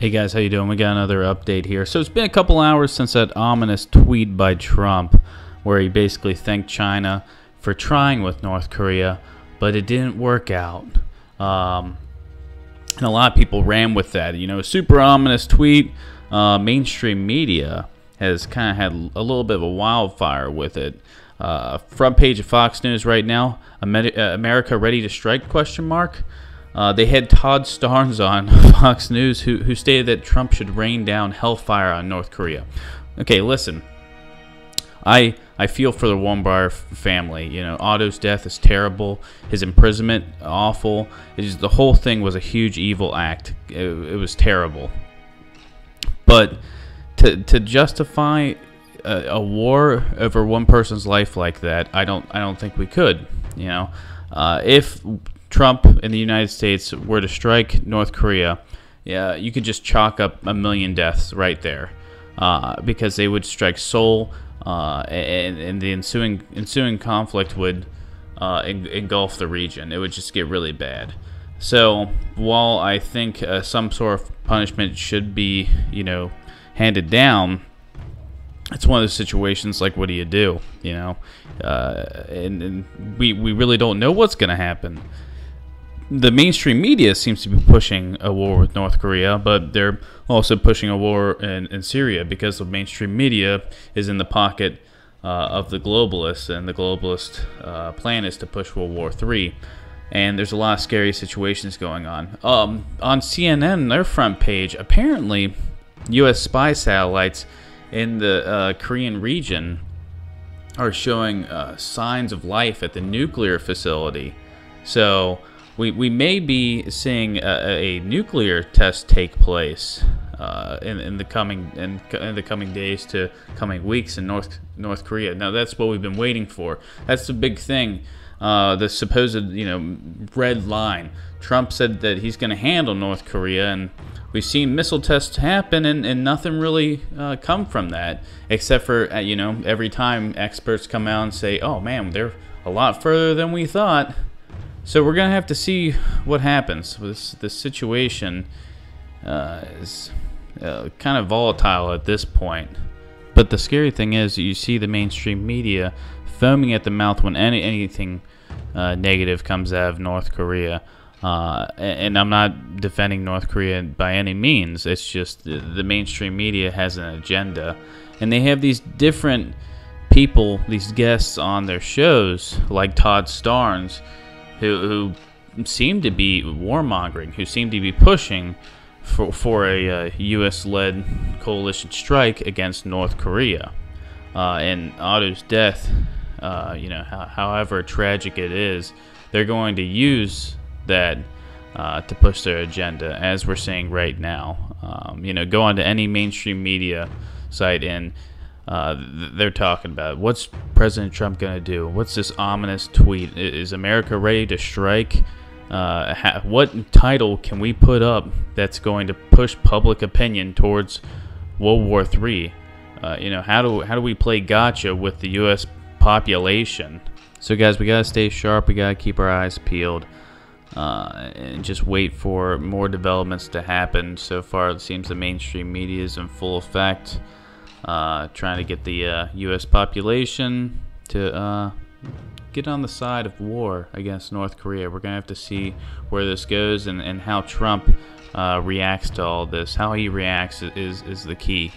Hey guys, how you doing? We got another update here. So it's been a couple hours since that ominous tweet by Trump where he basically thanked China for trying with North Korea, but it didn't work out. And a lot of people ran with that. You know, super ominous tweet. Mainstream media has kind of had a little bit of a wildfire with it. Front page of Fox News right now, America ready to strike, question mark. They had Todd Starnes on Fox News who stated that Trump should rain down hellfire on North Korea. Okay, listen. I feel for the Warmbier family. You know, Otto's death is terrible. His imprisonment, awful. The whole thing was a huge evil act. It was terrible. But to justify a war over one person's life like that, I don't think we could. You know, if Trump in the United States were to strike North Korea, yeah, you could just chalk up 1 million deaths right there, because they would strike Seoul, and the ensuing conflict would engulf the region. It would just get really bad. So while I think some sort of punishment should be, you know, handed down, it's one of those situations like, what do you do? You know, and we really don't know what's going to happen. The mainstream media seems to be pushing a war with North Korea, but they're also pushing a war in Syria because the mainstream media is in the pocket of the globalists, and the globalist plan is to push World War III. And there's a lot of scary situations going on. On CNN, their front page, apparently U.S. spy satellites in the Korean region are showing signs of life at the nuclear facility. So we may be seeing a nuclear test take place in the coming days to coming weeks in North Korea. Now that's what we've been waiting for. That's the big thing. The supposed, you know, red line. Trump said that he's going to handle North Korea, and we've seen missile tests happen, and nothing really come from that, except for you know, every time experts come out and say, "Oh man, they're a lot further than we thought." So we're gonna have to see what happens. This situation is kind of volatile at this point. But the scary thing is, you see the mainstream media foaming at the mouth when anything negative comes out of North Korea. And I'm not defending North Korea by any means. It's just the mainstream media has an agenda, and they have these different people, these guests on their shows, like Todd Starnes, who seem to be warmongering, who seem to be pushing for a U.S.-led coalition strike against North Korea. And Otto's death, you know, however tragic it is, they're going to use that to push their agenda, as we're seeing right now. You know, go onto any mainstream media site and they're talking about, what's President Trump going to do? What's this ominous tweet? Is America ready to strike? What title can we put up that's going to push public opinion towards World War III? You know, how do we play gotcha with the U.S. population? So guys, we got to stay sharp. We got to keep our eyes peeled. And just wait for more developments to happen. So far, it seems the mainstream media is in full effect, trying to get the U.S. population to get on the side of war against North Korea. We're going to have to see where this goes, and how Trump reacts to all this. How he reacts is the key.